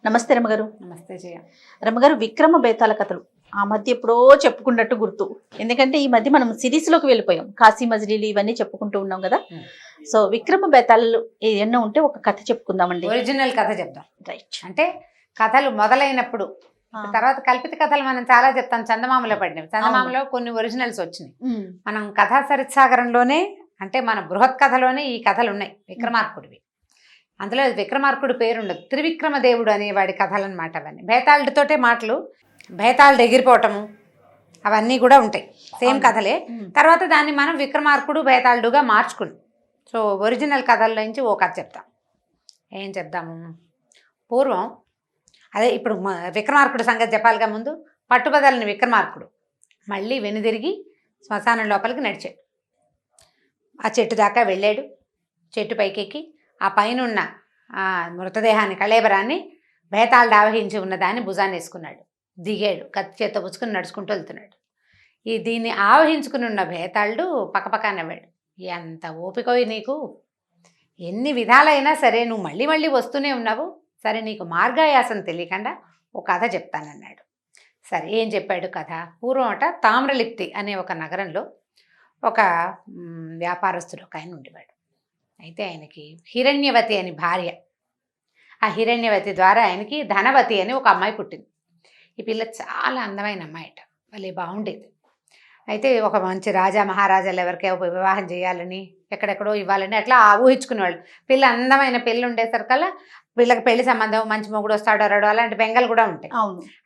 నమస్తే రమగారు. నమస్తే జయ. రమగారు, విక్రమ బేతాళ కథలు ఆ మధ్య ఎప్పుడో చెప్పుకున్నట్టు గుర్తు. ఎందుకంటే ఈ మధ్య మనం సిరీస్ లోకి వెళ్ళిపోయాం. కాశీ మజిలీలు ఇవన్నీ చెప్పుకుంటూ ఉన్నాం కదా. సో విక్రమ బేతాళాలు ఏమన్నా ఉంటే ఒక కథ చెప్పుకుందామండి. ఒరిజినల్ కథ చెప్దాం. రైట్. అంటే కథలు మొదలైనప్పుడు తర్వాత కల్పిత కథలు మనం చాలా చెప్తాం. చందమామలో పడినవి. చందమామలో కొన్ని ఒరిజినల్స్ వచ్చినాయి. మనం కథా సరిత్సాగరంలోనే అంటే మన బృహత్ కథలోనే ఈ కథలు ఉన్నాయి. విక్రమార్కుడివి. అందులో విక్రమార్కుడు పేరుండదు. త్రివిక్రమ దేవుడు అనేవాడి కథలు అనమాట. అవన్నీ బేతాళుడితోటే మాటలు, బేతాళుడు ఎగిరిపోవటము అవన్నీ కూడా ఉంటాయి. సేమ్ కథలే. తర్వాత దాన్ని మనం విక్రమార్కుడు బేతాళుడుగా మార్చుకున్నాం. సో ఒరిజినల్ కథల్లో నుంచి ఓ కథ చెప్తాం. ఏం చెప్దాము? పూర్వం అదే ఇప్పుడు విక్రమార్కుడు సంగతి చెప్పాలిగా. ముందు పట్టుబదలని విక్రమార్కుడు మళ్ళీ వెనుదిరిగి శ్మశానం లోపలికి నడిచాడు. ఆ చెట్టు దాకా వెళ్ళాడు. చెట్టు పైకెక్కి ఆ పైనున్న మృతదేహాన్ని కళేబరాన్ని బేతాళుడు ఆవహించి ఉన్న దాన్ని భుజాన్ని వేసుకున్నాడు. దిగాడు. కత్తి చేత పుచ్చుకుని నడుచుకుంటూ వెళ్తున్నాడు. దీన్ని ఆవహించుకుని ఉన్న బేతాళుడు పక్కపక్క నవ్వాడు. ఎంత ఓపికవి నీకు! ఎన్ని విధాలైనా సరే నువ్వు మళ్ళీ మళ్ళీ వస్తూనే ఉన్నావు. సరే నీకు మార్గాయాసం తెలియకుండా ఒక కథ చెప్తానన్నాడు. సరే ఏం చెప్పాడు కథ? పూర్వం తామ్రలిప్తి అనే ఒక నగరంలో ఒక వ్యాపారస్తుడు ఒక ఆయన ఉండేవాడు. అయితే ఆయనకి హిరణ్యవతి అని భార్య. ఆ హిరణ్యవతి ద్వారా ఆయనకి ధనవతి అని ఒక అమ్మాయి పుట్టింది. ఈ పిల్ల చాలా అందమైన అమ్మాయిట. భలే బాగుండేది. అయితే ఒక మంచి రాజా మహారాజాలు ఎవరికైనా వివాహం చేయాలని ఎక్కడెక్కడో ఇవ్వాలని అట్లా ఊహించుకునేవాళ్ళు. పిల్ల అందమైన పెళ్ళి ఉండేసరికల్లా వీళ్ళకి పెళ్లి సంబంధం, మంచి మొగుడు వస్తాడో రాడో అలాంటి బెంగలు కూడా ఉంటాయి.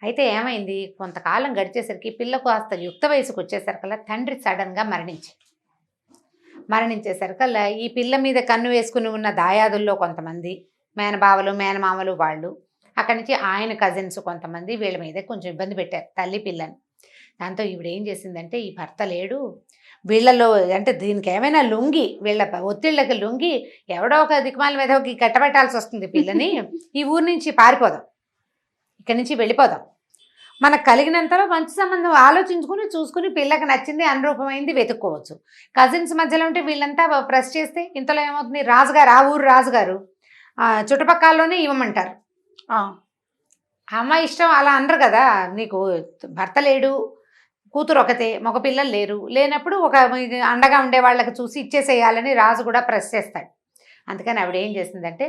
అయితే ఏమైంది, కొంతకాలం గడిచేసరికి పిల్లకు కాస్త యుక్త వయసుకు వచ్చేసరికల్లా తండ్రి సడన్గా మరణించేసరికల్లా ఈ పిల్ల మీద కన్ను వేసుకుని ఉన్న దాయాదుల్లో కొంతమంది మేనబావలు మేనమామలు వాళ్ళు అక్కడి నుంచి ఆయన కజిన్స్ కొంతమంది వీళ్ళ మీద కొంచెం ఇబ్బంది పెట్టారు తల్లి పిల్లని. దాంతో ఈవిడ ఏం చేసిందంటే, ఈ భర్త లేడు వీళ్ళలో అంటే దీనికి ఏమైనా లొంగి వీళ్ళ ఒత్తిళ్ళకి లొంగి ఎవడో ఒక దిక్మాల మీద కట్టబెట్టాల్సి వస్తుంది పిల్లని. ఈ ఊరి నుంచి పారిపోదాం, ఇక్కడి నుంచి వెళ్ళిపోదాం, మనకు కలిగినంతలో మంచి సంబంధం ఆలోచించుకుని చూసుకుని పిల్లకి నచ్చింది అనురూపమైంది వెతుక్కోవచ్చు. కజిన్స్ మధ్యలో ఉంటే వీళ్ళంతా ప్రెస్ చేస్తే ఇంతలో ఏమవుతుంది, రాజుగారు ఆ ఊరు రాజుగారు చుట్టుపక్కలలోనే ఇవ్వమంటారు. అమ్మాయి ఇష్టం అలా అనరు కదా. నీకు భర్త లేడు, కూతురు ఒకతే, మగ పిల్లలు లేనప్పుడు ఒక అండగా ఉండే వాళ్ళకి చూసి ఇచ్చేసేయాలని రాజు కూడా ప్రెస్ చేస్తాడు. అందుకని ఆవిడ ఏం చేసిందంటే,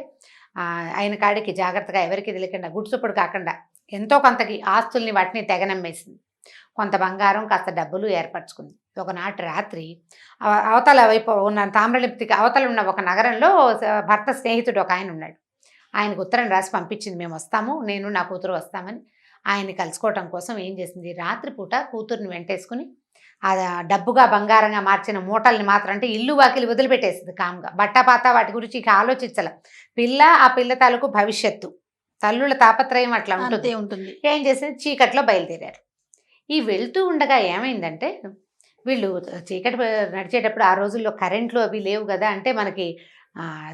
ఆయన కాడికి జాగ్రత్తగా ఎవరికి తెలియకుండా గుడ్సుప్పుడు కాకుండా ఎంతో కొంతకి ఆస్తుల్ని వాటిని తెగనమ్మేసింది. కొంత బంగారం కాస్త డబ్బులు ఏర్పరచుకుంది. ఒకనాటి రాత్రి అవతల వైపు ఉన్న తామ్రలిప్తికి అవతల ఉన్న ఒక నగరంలో భర్త స్నేహితుడు ఒక ఆయన ఉన్నాడు. ఆయనకు ఉత్తరం రాసి పంపించింది, మేము వస్తాము, నేను నా కూతురు వస్తామని. ఆయన్ని కలుసుకోవటం కోసం ఏం చేసింది, రాత్రిపూట కూతుర్ని వెంటేసుకుని ఆ డబ్బుగా బంగారంగా మార్చిన మూటల్ని మాత్రం అంటే ఇల్లు వాకిలి వదిలిపెట్టేసింది కామ్గా. బట్టపాత వాటి గురించి ఇక ఆలోచించాల. పిల్ల ఆ పిల్ల తాలూకు భవిష్యత్తు, తల్లుల తాపత్రయం అట్లా ఉంటుంది. ఏం చేసింది, చీకట్లో బయలుదేరారు. ఈ వెళ్తూ ఉండగా ఏమైందంటే, వీళ్ళు చీకటి నడిచేటప్పుడు ఆ రోజుల్లో కరెంట్లు అవి లేవు కదా, అంటే మనకి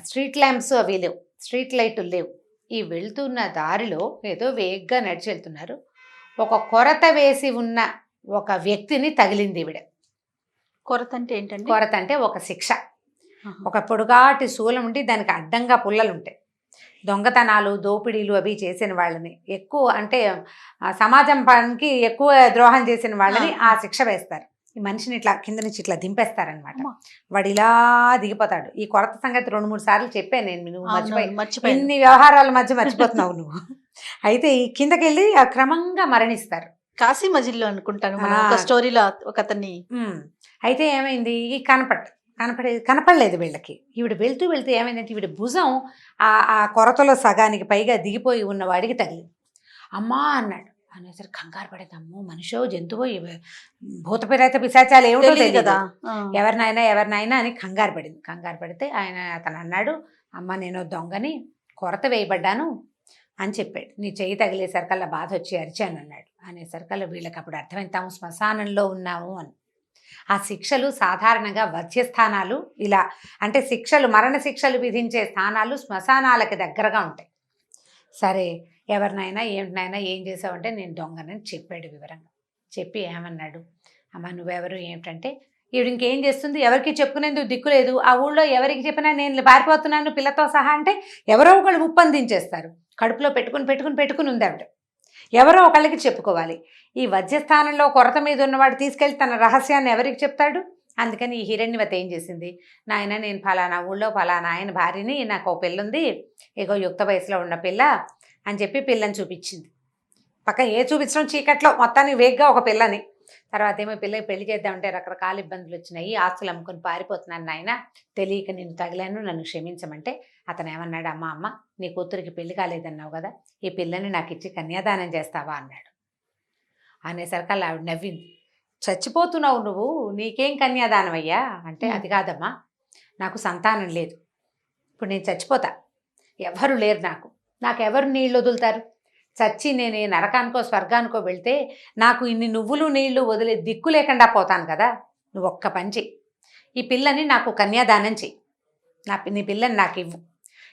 స్ట్రీట్ ల్యాంప్స్ అవి లేవు, స్ట్రీట్ లైట్లు లేవు. ఈ వెళ్తున్న దారిలో ఏదో వేగ్గా నడిచి వెళ్తున్నారు. ఒక కొరత వేసి ఉన్న ఒక వ్యక్తిని తగిలింది ఈవిడ. కొరత అంటే ఏంటంటే? కొరత అంటే ఒక శిక్ష. ఒక పొడుగాటి శూలం ఉండి దానికి అడ్డంగా పుల్లలు ఉంటాయి. దొంగతనాలు దోపిడీలు అవి చేసిన వాళ్ళని, ఎక్కువ అంటే సమాజం పనికి ఎక్కువ ద్రోహం చేసిన వాళ్ళని ఆ శిక్ష వేస్తారు. ఈ మనిషిని ఇట్లా కింద నుంచి ఇట్లా దింపేస్తారనమాట. వాడు ఇలా దిగిపోతాడు. ఈ కొరత సంగతి 2-3 సార్లు చెప్పాను నేను, నువ్వు మర్చిపోయి ఇన్ని వ్యవహారాల మధ్య మర్చిపోతున్నావు నువ్వు. అయితే ఈ కిందకి వెళ్ళి క్రమంగా మరణిస్తారు. కాశీ మజిల్లో అనుకుంటాను స్టోరీలో ఒక అతన్ని. అయితే ఏమైంది, ఈ కనపడలేదు వీళ్ళకి. ఈవిడ వెళ్తూ ఏమైందంటే, ఈవిడ భుజం ఆ కొరతలో సగానికి పైగా దిగిపోయి ఉన్న వాడికి తగిలింది. అమ్మా అన్నాడు. అనేసరికి కంగారు పడేది. అమ్మో మనిషో జంతువో, భూత ప్రేత పిశాచాలు ఏమిటో తెలియదు కదా, ఎవరినైనా అని కంగారు పడితే అతను అన్నాడు, అమ్మ నేను దొంగని, కొరత వేయబడ్డాను అని చెప్పాడు. నీ చెయ్యి తగిలేసరికల్లా బాధ వచ్చి అరిచాను అన్నాడు. అనేసరికల్లా వీళ్ళకి అప్పుడు అర్థమైంది తాము శ్మశానంలో ఉన్నాము అని. ఆ శిక్షలు సాధారణంగా వధ్యస్థానాలు, ఇలా అంటే శిక్షలు మరణ శిక్షలు విధించే స్థానాలు శ్మశానాలకి దగ్గరగా ఉంటాయి. సరే ఎవరినైనా ఏమిటినైనా ఏం చేసావంటే, నేను దొంగనని చెప్పాడు వివరంగా. చెప్పి ఏమన్నాడు, అమ్మ నువ్వెవరు ఏమిటంటే, ఈవిడ ఇంకేం చేస్తుంది, ఎవరికి చెప్పుకునేందుకు దిక్కు లేదు, ఆ ఊళ్ళో ఎవరికి చెప్పినా నేను పారిపోతున్నాను పిల్లతో సహా అంటే ఎవరో ఒకళ్ళు ముప్పందించేస్తారు. కడుపులో పెట్టుకుని ఉంది ఆవిడ. ఎవరో ఒకళ్ళకి చెప్పుకోవాలి. ఈ వధ్యస్థానంలో కొరత మీద ఉన్నవాడు తీసుకెళ్ళి తన రహస్యాన్ని ఎవరికి చెప్తాడు? అందుకని ఈ హిరణ్యవతి ఏం చేసింది, నాయన నేను ఫలానా ఊళ్ళో ఫలానా ఆయన భార్యని, నాకు ఒక పిల్ల ఉంది, ఏగో యుక్త వయసులో ఉన్న పిల్ల అని చెప్పి పిల్లని చూపించింది. పక్క చూపించడం చీకట్లో మొత్తానికి వేగ్గా ఒక పిల్లని. తర్వాత ఏమో పిల్లకి పెళ్లి చేద్దామంటే రకరకాల ఇబ్బందులు వచ్చినాయి, ఆస్తులు అమ్ముకొని పారిపోతున్నాను నాయన, తెలియక నేను తగిలాను, నన్ను క్షమించమంటే అతను ఏమన్నాడు, అమ్మ నీ కూతురికి పెళ్లి కాలేదన్నావు కదా, ఈ పిల్లని నాకు ఇచ్చి కన్యాదానం చేస్తావా అన్నాడు. అనేసరికి అలా ఆవిడ నవ్వింది. చచ్చిపోతున్నావు నువ్వు, నీకేం కన్యాదానం అయ్యా అంటే, అది కాదమ్మా, నాకు సంతానం లేదు, ఇప్పుడు నేను చచ్చిపోతా, ఎవరు లేరు, నాకెవరు నీళ్ళు వదులుతారు, చచ్చి నేను నరకానికో స్వర్గానికో వెళ్తే నాకు ఇన్ని నువ్వులు నీళ్లు వదిలే దిక్కు లేకుండా పోతాను కదా, నువ్వు ఒక్క పని చెయ్యి, ఈ పిల్లని నాకు కన్యాదానం చెయ్యి, నీ పిల్లని నాకు ఇవ్వు,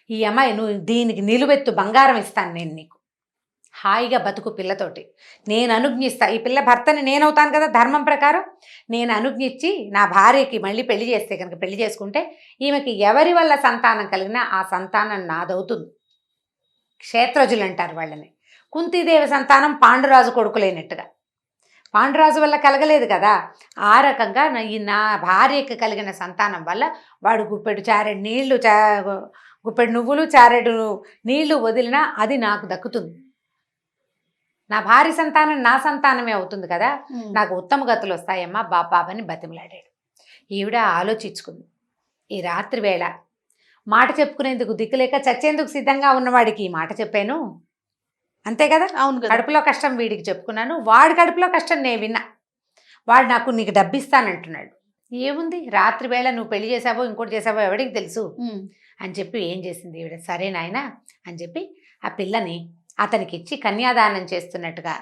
ఈ అమ్మాయి నువ్వు దీనికి నిలువెత్తు బంగారం ఇస్తాను నేను నీకు, హాయిగా బతుకు పిల్లతోటి, నేను అనుజ్ఞిస్తా, ఈ పిల్ల భర్తని నేనవుతాను కదా ధర్మం ప్రకారం, నేను అనుజ్ఞించి నా భార్యకి మళ్ళీ పెళ్లి చేస్తే కనుక, పెళ్లి చేసుకుంటే ఈమెకి ఎవరి వల్ల సంతానం కలిగినా ఆ సంతానం నాదవుతుంది. క్షేత్రజులు అంటారు వాళ్ళని. కుంతీదేవి సంతానం పాండురాజు కొడుకులేనట్టుగా, పాండురాజు వల్ల కలగలేదు కదా, ఆ రకంగా నా భార్యకి కలిగిన సంతానం వల్ల వాడు గుప్పెడు చారెడు నీళ్లు గుప్పెడు నువ్వులు చారెడు నీళ్లు వదిలినా అది నాకు దక్కుతుంది, నా భార్య సంతానం నా సంతానమే అవుతుంది కదా, నాకు ఉత్తమ గతులు వస్తాయమ్మా బాబాని బతిమలాడాడు. ఈవిడ ఆలోచించుకుంది. ఈ రాత్రి వేళ మాట చెప్పుకునేందుకు దిక్కులేక చచ్చేందుకు సిద్ధంగా ఉన్నవాడికి ఈ మాట చెప్పాను, అంతే కదా, అవును కదా, కడుపులో కష్టం వీడికి చెప్పుకున్నాను, వాడి కడుపులో కష్టం నేను విన్నా, వాడు నీకు డబ్బిస్తానంటున్నాడు, ఏముంది రాత్రి వేళ నువ్వు పెళ్లి చేసావో ఇంకోటి చేసావో ఎవడికి తెలుసు అని చెప్పి ఏం చేసింది ఈవిడ, సరే నాయనా అని చెప్పి ఆ పిల్లని అతనికి ఇచ్చి కన్యాదానం చేస్తున్నట్టుగా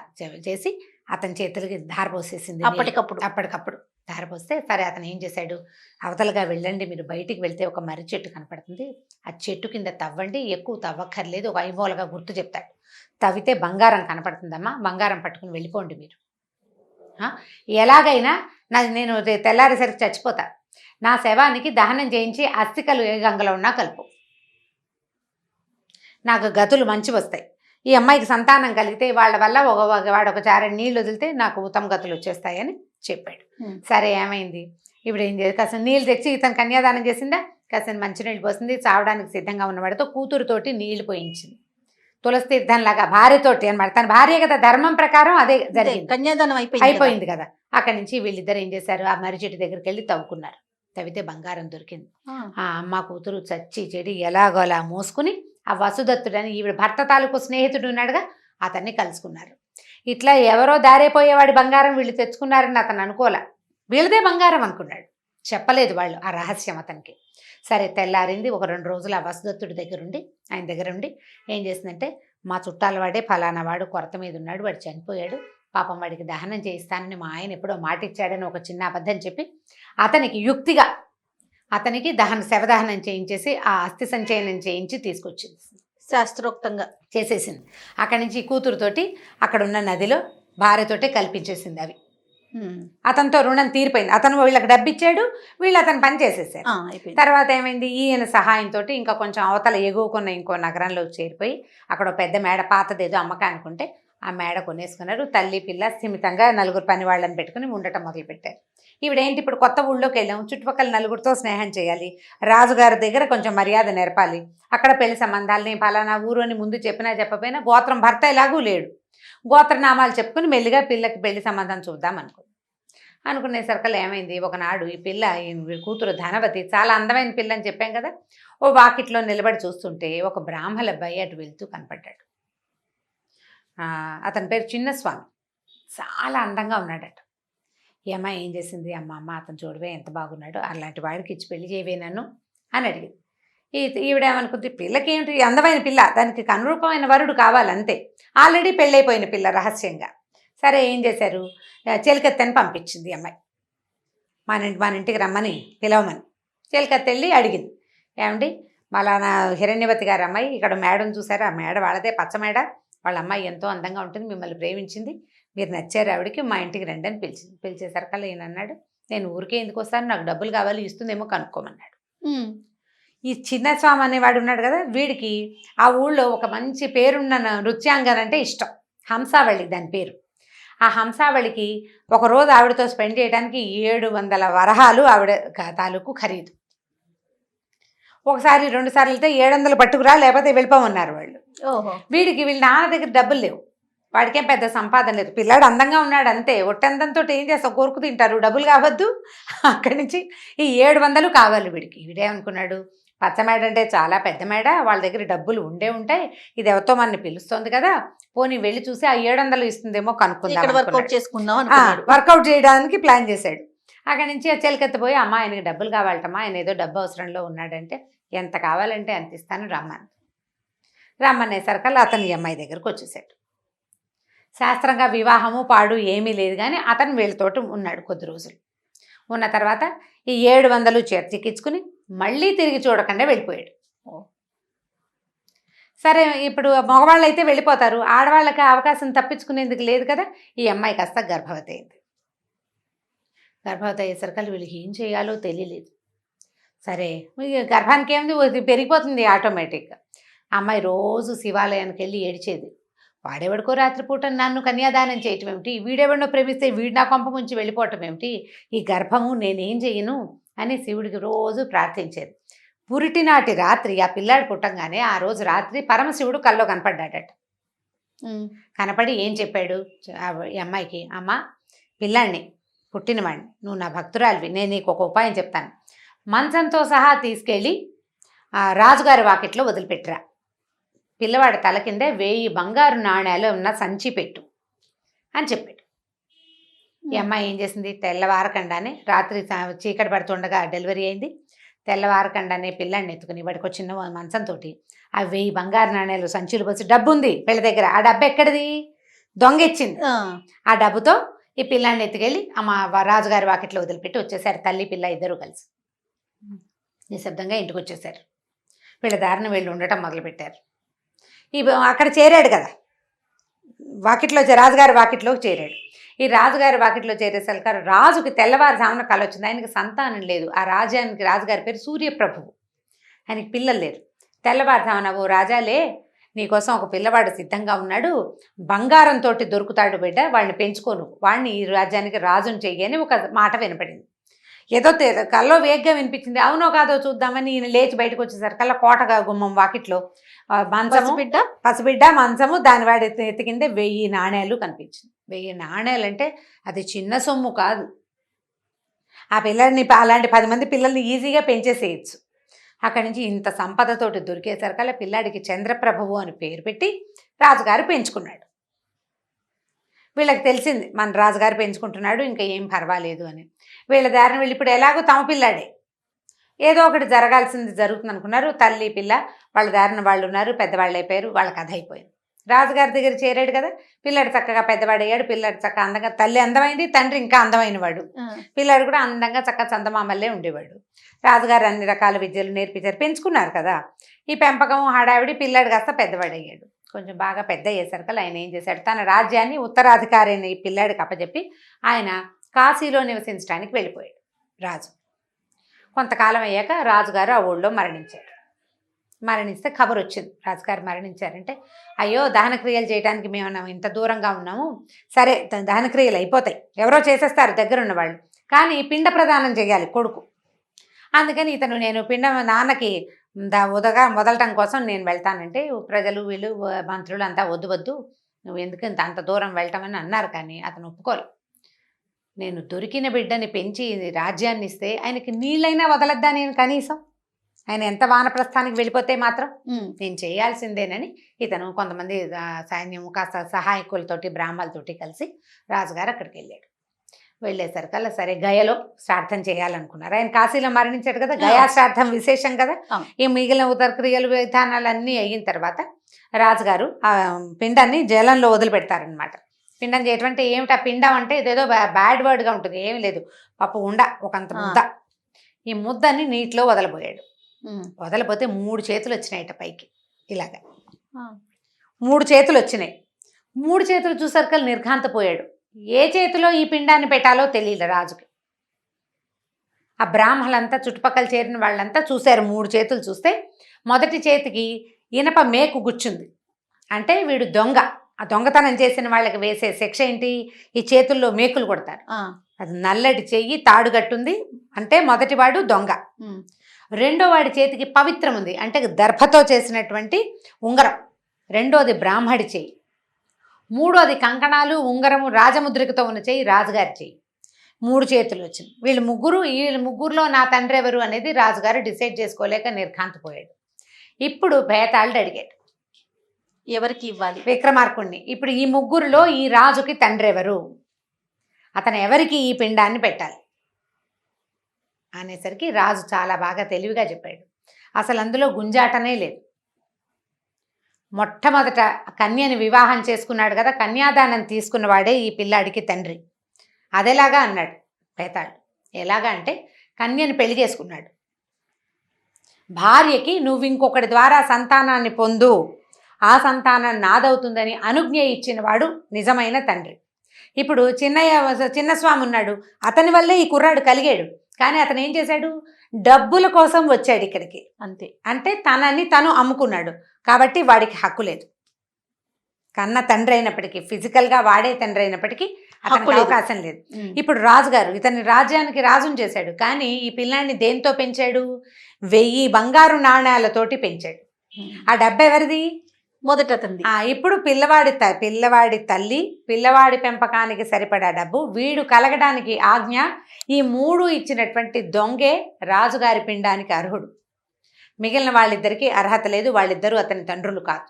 చేసి అతని చేతులకి ధారపోసేసింది. అప్పటికప్పుడు ధారపోస్తే సరే అతను ఏం చేశాడు, అవతలగా వెళ్ళండి, మీరు బయటికి వెళ్తే ఒక మర్రి చెట్టు కనపడుతుంది, ఆ చెట్టు కింద తవ్వండి, ఎక్కువ తవ్వక్కర్లేదు, ఒక ఐమూలగా గుర్తు చెప్తాడు, తవ్వితే బంగారం కనపడుతుందమ్మా, బంగారం పట్టుకుని వెళ్ళిపోండి మీరు, ఎలాగైనా నేను తెల్లారేసరికి చచ్చిపోతా, నా శవానికి దహనం చేయించి అస్థికలు ఏ గంగలో ఉన్నా కలుపు, నాకు గతులు మంచి వస్తాయి, ఈ అమ్మాయికి సంతానం కలిగితే వాళ్ళ వల్ల వాడు ఒక చారెడు నీళ్ళు వదిలితే నాకు ఉత్తమ గతులు వచ్చేస్తాయని చెప్పాడు. సరే ఏమైంది, ఇప్పుడు ఏం చేసి కాసిన నీళ్ళు తెచ్చి ఇతను కన్యాదానం చేసిందా, కాసిన మంచినీళ్ళు పోసింది, చావడానికి సిద్ధంగా ఉన్నవాడితో కూతురుతోటి నీళ్లు పోయించింది, తులసి తీర్థంలాగా భార్యతోటి అనమాట, తన భార్య కదా ధర్మం ప్రకారం అదే జరిగింది, కన్యాదానం అయిపోయింది కదా. అక్కడి నుంచి వీళ్ళిద్దరు ఏం చేశారు, ఆ మర్రి చెట్టు దగ్గరికి వెళ్ళి తవ్వుకున్నారు, తవ్వితే బంగారం దొరికింది. ఆ అమ్మ కూతురు చచ్చి చెడి ఎలాగోలా మోసుకుని ఆ వసుదత్తుడని ఈవిడ భర్త తాలూకు స్నేహితుడు ఉన్నాడుగా అతన్ని కలుసుకున్నారు. ఇట్లా ఎవరో దారైపోయేవాడి బంగారం వీళ్ళు తెచ్చుకున్నారని అతను అనుకోలే, వీళ్ళదే బంగారం అనుకున్నాడు, చెప్పలేదు వాళ్ళు ఆ రహస్యం అతనికి. సరే తెల్లారింది, ఒక 2 రోజులు ఆ వసుదత్తుడి ఆయన దగ్గర ఉండి ఏం చేసిందంటే, మా చుట్టాల వాడే ఫలానా వాడు కొరత మీద ఉన్నాడు, వాడు చనిపోయాడు, పాపం వాడికి దహనం చేయిస్తానని మా ఆయన ఎప్పుడో మాట ఇచ్చాడని ఒక చిన్న అబద్ధం చెప్పి అతనికి యుక్తిగా అతనికి శవదహనం చేయించేసి ఆ అస్థి సంచయనం చేయించి తీసుకొచ్చింది, శాస్త్రోక్తంగా చేసేసింది. అక్కడి నుంచి కూతురుతోటి అక్కడ ఉన్న నదిలో భార్యతోటే కల్పించేసింది అవి. అతనితో రుణం తీరిపోయింది, అతను వీళ్ళకి డబ్బిచ్చాడు, వీళ్ళు అతను పని చేసేసారు. తర్వాత ఏమైంది, ఈయన సహాయంతో ఇంకా కొంచెం అవతల ఎగువకున్న ఇంకో నగరంలో చేరిపోయి అక్కడ పెద్ద మేడ పాతదేదో అమ్మకానికి ఉంటే ఆ మేడ కొనేసుకున్నారు. తల్లి పిల్ల స్థిమితంగా 4 పని వాళ్ళని పెట్టుకుని ఉండటం మొదలుపెట్టారు. ఈవిడేంటి, ఇప్పుడు కొత్త ఊళ్ళోకి వెళ్ళాం, చుట్టుపక్కల 4 స్నేహం చేయాలి, రాజుగారి దగ్గర కొంచెం మర్యాద నేర్పాలి, అక్కడ పెళ్లి సంబంధాలని ఫలానా ఊరు అని ముందు చెప్పినా చెప్పపోయినా గోత్రం భర్త ఎలాగూ లేడు, గోత్రనామాలు చెప్పుకుని మెల్లిగా పిల్లకి పెళ్లి సంబంధం చూద్దాం అనుకునేసరికల్ ఏమైంది, ఒకనాడు ఈ పిల్ల కూతురు ధనవతి చాలా అందమైన పిల్ల అని చెప్పాం కదా, ఓ వాకిట్లో నిలబడి చూస్తుంటే ఒక బ్రాహ్మణ అబ్బాయి అటు వెళ్తూ కనపడ్డాడు. అతని పేరు చిన్నస్వామి, చాలా అందంగా ఉన్నాడట. ఈ అమ్మాయి ఏం చేసింది, అమ్మ అతను చూడవే ఎంత బాగున్నాడు, అలాంటి వాడికి ఇచ్చి పెళ్లి చేయవే నన్ను అని అడిగింది. ఈవిడేమనుకుంది, పిల్లకి ఏమిటి అందమైన పిల్ల, దానికి అనురూపమైన వరుడు కావాలంతే, ఆల్రెడీ పెళ్ళైపోయిన పిల్ల రహస్యంగా. సరే ఏం చేశారు, చెలికత్తెని పంపించింది అమ్మాయి, మన ఇంటికి రమ్మని పిలవమని. చెలికత్తె వెళ్ళి అడిగింది, ఏమండి మలానా హిరణ్యవతి గారు అమ్మాయి ఇక్కడ మేడను చూసారు, ఆ మేడ వాళ్ళదే పచ్చమేడ, వాళ్ళ అమ్మాయి ఎంతో అందంగా ఉంటుంది, మిమ్మల్ని ప్రేమించింది, మీరు నచ్చారు ఆవిడికి, మా ఇంటికి రండి అని పిలిచేసరికల్లా ఈయన అన్నాడు, నేను ఊరికే ఎందుకు వస్తాను, నాకు డబ్బులు కావాలి, ఇస్తుందేమో కనుక్కోమన్నాడు. ఈ చిన్న స్వామి అనేవాడు ఉన్నాడు కదా, వీడికి ఆ ఊళ్ళో ఒక మంచి పేరున్న నృత్యాంగన అంటే ఇష్టం, హంసావళి దాని పేరు. ఆ హంసావళికి ఒకరోజు ఆవిడతో స్పెండ్ చేయడానికి 700 వరహాలు ఆవిడ తాలూకు ఖరీదు. ఒకసారి 2 సార్లు వెళ్తే 700 పట్టుకురా లేకపోతే వెళ్ళిపోమన్నారు వాళ్ళు. వీడికి వీళ్ళ నాన్న దగ్గర డబ్బులు లేవు, వాడికేం పెద్ద సంపాదన లేదు, పిల్లాడు అందంగా ఉన్నాడు అంతే, ఒట్టందంతో ఏం చేస్తావు, కోరుకు తింటారు, డబ్బులు కావద్దు. అక్కడి నుంచి ఈ 700 కావాలి వీడికి. వీడేమనుకున్నాడు, పచ్చమేడ అంటే చాలా పెద్ద మేడ, వాళ్ళ దగ్గర డబ్బులు ఉంటాయి, ఇది ఎవరితో మనని పిలుస్తుంది కదా, పోనీ వెళ్ళి చూసి ఆ 700 ఇస్తుందేమో కనుక్కుందాం, వర్కౌట్ చేయడానికి ప్లాన్ చేశాడు. అక్కడి నుంచి ఆ చెలికెత్తపోయి, అమ్మ ఆయనకి డబ్బులు కావాలటమ్మా, ఆయన ఏదో డబ్బు అవసరంలో ఉన్నాడంటే, ఎంత కావాలంటే అంత ఇస్తాను రమ్మనేసరికల్లా అతను ఈ అమ్మాయి దగ్గరకు వచ్చేసాడు. శాస్త్రంగా వివాహము పాడు ఏమీ లేదు, కానీ అతను వీళ్ళతోటి ఉన్నాడు కొద్ది రోజులు. ఉన్న తర్వాత ఈ 700 చేర్చిక్కించుకుని మళ్ళీ తిరిగి చూడకుండా వెళ్ళిపోయాడు. సరే, ఇప్పుడు మగవాళ్ళు అయితే వెళ్ళిపోతారు, ఆడవాళ్ళకి అవకాశం తప్పించుకునేందుకు లేదు కదా. ఈ అమ్మాయి కాస్త గర్భవతి అయింది. గర్భవతి అయ్యేసరికి వీళ్ళకి ఏం చేయాలో తెలియలేదు. సరే, గర్భానికి ఏమిది, పెరిగిపోతుంది ఆటోమేటిక్గా. అమ్మాయి రోజు శివాలయానికి వెళ్ళి ఏడిచేది, వాడెవడికో రాత్రిపూట నన్ను కన్యాదానం చేయటం ఏమిటి, వీడెవడినో ప్రేమిస్తే వీడు నా కొంప ముంచి వెళ్ళిపోవటం ఏమిటి, ఈ గర్భము నేనేం చేయను అని శివుడికి రోజు ప్రార్థించేది. పురిటినాటి రాత్రి ఆ పిల్లాడు పుట్టంగానే ఆ రోజు రాత్రి పరమశివుడు కల్లో కనపడ్డాడట. కనపడి ఏం చెప్పాడు ఈ అమ్మాయికి, అమ్మ పిల్లాడిని పుట్టినవాడిని, నువ్వు నా భక్తురాలివి, నేను నీకు ఒక ఉపాయం చెప్తాను, మంచంతో సహా తీసుకెళ్ళి రాజుగారి వాకిట్లో వదిలిపెట్టిరా, పిల్లవాడి తల కింద 1000 బంగారు నాణ్యాలు ఉన్న సంచి పెట్టు అని చెప్పాడు. ఈ అమ్మాయి ఏం చేసింది, తెల్లవారకుండానే, రాత్రి చీకటి పడుతుండగా డెలివరీ అయింది, తెల్లవారకుండానే పిల్లాడిని ఎత్తుకుని వాడికి చిన్న మంచంతో ఆ 1000 బంగారు నాణ్యాలు సంచులు పోసి, డబ్బు ఉంది వీళ్ళ దగ్గర, ఆ డబ్బు ఎక్కడిది, దొంగ ఇచ్చింది. ఆ డబ్బుతో ఈ పిల్లాడిని ఎత్తుకెళ్ళి రాజుగారి వాకిట్లో వదిలిపెట్టి వచ్చేసారు. తల్లి పిల్ల ఇద్దరు కలిసి నిశ్శబ్దంగా ఇంటికి వచ్చేసారు. వీళ్ళ దారిని వీళ్ళు ఉండటం మొదలుపెట్టారు. అక్కడ చేరాడు కదా, వాకిట్లో రాజుగారి వాకిట్లోకి చేరాడు. ఈ రాజుగారి వాకిట్లో చేరేసరికి రాజుకి తెల్లవారుజామున కల వచ్చింది. ఆయనకి సంతానం లేదు. ఆ రాజుగారి పేరు సూర్యప్రభువు. ఆయనకి పిల్లలు లేరు. తెల్లవారుజామున, ఓ రాజాలే, నీకోసం ఒక పిల్లవాడు సిద్ధంగా ఉన్నాడు, బంగారంతో దొరుకుతాడు బిడ్డ, వాడిని పెంచుకోను, వాడిని ఈ రాజ్యానికి రాజుని చెయ్యి అని ఒక మాట వినపడింది. ఏదో కల్లో వేగ్గా వినిపించింది. అవునో కాదో చూద్దామని ఈయన లేచి బయటకు వచ్చేసరికల్లా కోటగా గుమ్మం వాకిట్లో మంచము, పసిబిడ్డ మంచము, దాని వాడి ఎత్తికింద 1000 నాణ్యాలు కనిపించింది. 1000 నాణ్యాలు అంటే అది చిన్న సొమ్ము కాదు. ఆ పిల్లల్ని అలాంటి 10 మంది పిల్లల్ని ఈజీగా పెంచేసేయచ్చు. అక్కడి నుంచి ఇంత సంపదతోటి దొరికేసరికల్లా పిల్లాడికి చంద్రప్రభువు అని పేరు పెట్టి రాజుగారు పెంచుకున్నాడు. వీళ్ళకి తెలిసింది మన రాజుగారు పెంచుకుంటున్నాడు, ఇంకా ఏం పర్వాలేదు అని. వీళ్ళ దారిని వీళ్ళు ఇప్పుడు ఎలాగో తమ పిల్లాడే, ఏదో ఒకటి జరగాల్సింది జరుగుతుంది అనుకున్నారు. తల్లి పిల్ల వాళ్ళ దారిన వాళ్ళు ఉన్నారు, పెద్దవాళ్ళు అయిపోయారు, వాళ్ళ కథ అయిపోయింది. రాజుగారి దగ్గర చేరాడు కదా, పిల్లాడు చక్కగా పెద్దవాడయ్యాడు, పిల్లాడు చక్కగా అందంగా, తల్లి అందమైంది, తండ్రి ఇంకా అందమైన వాడు, పిల్లాడు కూడా అందంగా చక్కగా చందమామల్లే ఉండేవాడు. రాజుగారు అన్ని రకాల విద్యలు నేర్పించారు, పెంచుకున్నారు కదా. ఈ పెంపకం హడావిడి, పిల్లాడు కాస్త పెద్దవాడయ్యాడు. కొంచెం బాగా పెద్ద అయ్యేసరికి ఆయన ఏం చేశాడు, తన రాజ్యాన్ని ఉత్తరాధికారి అయిన ఈ పిల్లాడికి అప్పచెప్పి ఆయన కాశీలో నివసించడానికి వెళ్ళిపోయాడు రాజు. కొంతకాలం అయ్యాక రాజుగారు ఆ ఊళ్ళో మరణించాడు. మరణిస్తే ఖబర్ వచ్చింది, రాజుగారు మరణించారంటే. అయ్యో, దహనక్రియలు చేయడానికి మేము ఇంత దూరంగా ఉన్నాము, సరే దహనక్రియలు అయిపోతాయి, ఎవరో చేసేస్తారు దగ్గరున్న వాళ్ళు, కానీ పిండ ప్రదానం చేయాలి కొడుకు. అందుకని నేను నాన్నకి వదలటం కోసం నేను వెళ్తానంటే ప్రజలు వీళ్ళు మంత్రులు అంతా వద్దు నువ్వు ఎందుకు అంత దూరం వెళ్ళటమని అన్నారు. కానీ అతను ఒప్పుకోలేదు. నేను దొరికిన బిడ్డని పెంచి రాజ్యాన్ని ఇస్తే ఆయనకి నీళ్ళైనా వదలద్దా నేను కనీసం, ఆయన ఎంత వానప్రస్థానికి వెళ్ళిపోతే మాత్రం నేను చేయాల్సిందేనని ఇతను కొంతమంది సైన్యం కాస్త సహాయకులతోటి బ్రాహ్మణులతోటి కలిసి రాజుగారు అక్కడికి వెళ్ళాడు. వెళ్ళేసరికల్లా సరే గయలో శ్రాద్ధం చేయాలనుకున్నారు. ఆయన కాశీలో మరణించాడు కదా, గయా శ్రాద్ధం విశేషం కదా. ఈ మిగిలిన ఉత్తరక్రియలు విధానాలన్నీ అయిన తర్వాత రాజుగారు ఆ పిండాన్ని జలంలో వదిలిపెడతారనమాట. పిండం చేయటం అంటే ఏమిటి, ఆ పిండం అంటే ఇదేదో బ్యాడ్ వర్డ్గా ఉంటుంది, ఏమి లేదు, పప్పు ఉండ ఒకంత ముద్ద. ఈ ముద్దని నీటిలో వదలబోయాడు. వదలపోతే 3 చేతులు వచ్చినాయట పైకి, ఇలాగా 3 చేతులు వచ్చినాయి. 3 చేతులు చూసరికల్ నిర్ఘాంతపోయాడు. ఏ చేతిలో ఈ పిండాన్ని పెట్టాలో తెలియదు రాజుకి. ఆ బ్రాహ్మలంతా చుట్టుపక్కల చేరిన వాళ్ళంతా చూశారు. 3 చేతులు చూస్తే మొదటి చేతికి ఇనప మేకు గుచ్చుంది. అంటే వీడు దొంగ. ఆ దొంగతనం చేసిన వాళ్ళకి వేసే శిక్ష ఏంటి? ఈ చేతుల్లో మేకులు కొడతారు. అది నల్లటి చెయ్యి తాడుగట్టుంది, అంటే మొదటివాడు దొంగ. రెండో వాడి చేతికి పవిత్రం ఉంది, అంటే దర్భతో చేసినటువంటి ఉంగరం. రెండోది బ్రాహ్మడి చెయ్యి. మూడోది కంకణాలు, ఉంగరము, రాజముద్రికతో ఉన్న చెయ్యి రాజుగారి చెయ్యి. 3 చేతులు వచ్చింది. వీళ్ళ ముగ్గురులో నా తండ్రి ఎవరు అనేది రాజుగారు డిసైడ్ చేసుకోలేక నిర్ఘాంతపోయాడు. ఇప్పుడు బేతాళుడు అడిగాడు, ఎవరికి ఇవ్వాలి? విక్రమార్కుణ్ణి. ఇప్పుడు ఈ ముగ్గురులో ఈ రాజుకి తండ్రి ఎవరు, అతను ఎవరికి ఈ పిండాన్ని పెట్టాలి అనేసరికి రాజు చాలా బాగా తెలివిగా చెప్పాడు. అసలు అందులో గుంజాటనే లేదు. మొట్టమొదట కన్యని వివాహం చేసుకున్నాడు కదా, కన్యాదానం తీసుకున్నవాడే ఈ పిల్లాడికి తండ్రి. అదేలాగా అన్నాడు బేతాళుడు. ఎలాగా అంటే, కన్యని పెళ్లి చేసుకున్నాడు. భార్యకి నువ్వు ఇంకొకటి ద్వారా సంతానాన్ని పొందు, ఆ సంతానం నాదవుతుందని అనుజ్ఞ ఇచ్చిన వాడు నిజమైన తండ్రి. ఇప్పుడు చిన్నస్వామి ఉన్నాడు, అతని వల్లే ఈ కుర్రాడు కలిగాడు. కానీ అతను ఏం చేశాడు? డబ్బుల కోసం వచ్చాడు ఇక్కడికి, అంతే. అంటే తనని తను అమ్ముకున్నాడు, కాబట్టి వాడికి హక్కు లేదు. కన్న తండ్రి అయినప్పటికీ, ఫిజికల్గా వాడే తండ్రి అయినప్పటికీ అతనికి అవకాశం లేదు. ఇప్పుడు రాజుగారు ఇతని రాజ్యానికి రాజుని చేశాడు, కానీ ఈ పిల్లాన్ని దేంతో పెంచాడు? 1000 బంగారు నాణ్యాలతోటి పెంచాడు. ఆ డబ్బు ఎవరిది? మొదట అతనిది. ఇప్పుడు పిల్లవాడి తల్లి, పిల్లవాడి పెంపకానికి సరిపడా డబ్బు, వీడు కలగడానికి ఆజ్ఞ, ఈ 3 ఇచ్చినటువంటి దొంగే రాజుగారి పిండానికి అర్హుడు. మిగిలిన వాళ్ళిద్దరికీ అర్హత లేదు. వాళ్ళిద్దరూ అతని తండ్రులు కాదు.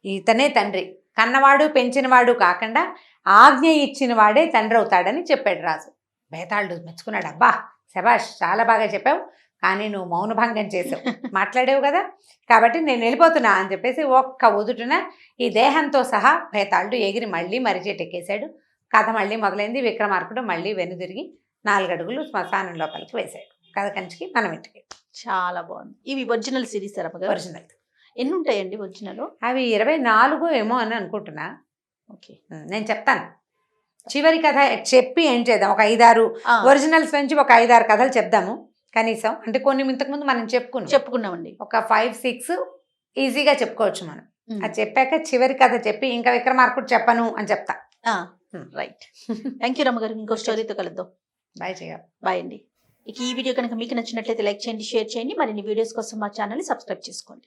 ఇతనే తండ్రి. కన్నవాడు పెంచినవాడు కాకుండా ఆజ్ఞ ఇచ్చిన వాడే తండ్రి అవుతాడని చెప్పాడు రాజు. బేతాళుడు మెచ్చుకున్నాడు. అబ్బా శభాష్, చాలా బాగా చెప్పావు, కానీ నువ్వు మౌనభంగం చేసావు, మాట్లాడేవు కదా, కాబట్టి నేను వెళ్ళిపోతున్నా అని చెప్పేసి ఒక్క ఉదుటున ఈ దేహంతో సహా బేతాళుడు ఎగిరి మళ్ళీ మరిచెట్టెక్కేశాడు. కథ మళ్ళీ మొదలైంది. విక్రమార్కుడు మళ్ళీ వెనుదిరిగి 4 అడుగులు శ్మశానం లోపలికి వేశాడు. కథ కంచికి మనం ఇంటికి. చాలా బాగుంది. ఇవి ఒరిజినల్ సిరీస్ ఒరిజినల్. ఎన్ని ఉంటాయండి ఒరిజినల్? అవి 24 ఏమో అని అనుకుంటున్నా. ఓకే, నేను చెప్తాను. చివరి కథ చెప్పి ఏం చేద్దాం, ఒక 5-6 ఒరిజినల్స్ నుంచి ఒక 5-6 కథలు చెప్దాము కనీసం. అంటే కొన్ని ఇంతకుముందు మనం చెప్పుకున్నామండి. ఒక 5-6 ఈజీగా చెప్పుకోవచ్చు మనం. అది చెప్పాక చివరి కథ చెప్పి ఇంకా విక్రమార్కుడు చెప్పను అని చెప్తా. రైట్. థ్యాంక్ యూ రమ్మ గారు. ఇంకో స్టోరీతో కలుద్దాం. బాయ్ అండి. ఈ వీడియో కనుక మీకు నచ్చినట్లయితే లైక్ చేయండి, షేర్ చేయండి. మరిన్ని వీడియోస్ కోసం మా ఛానల్ని సబ్స్క్రైబ్ చేసుకోండి.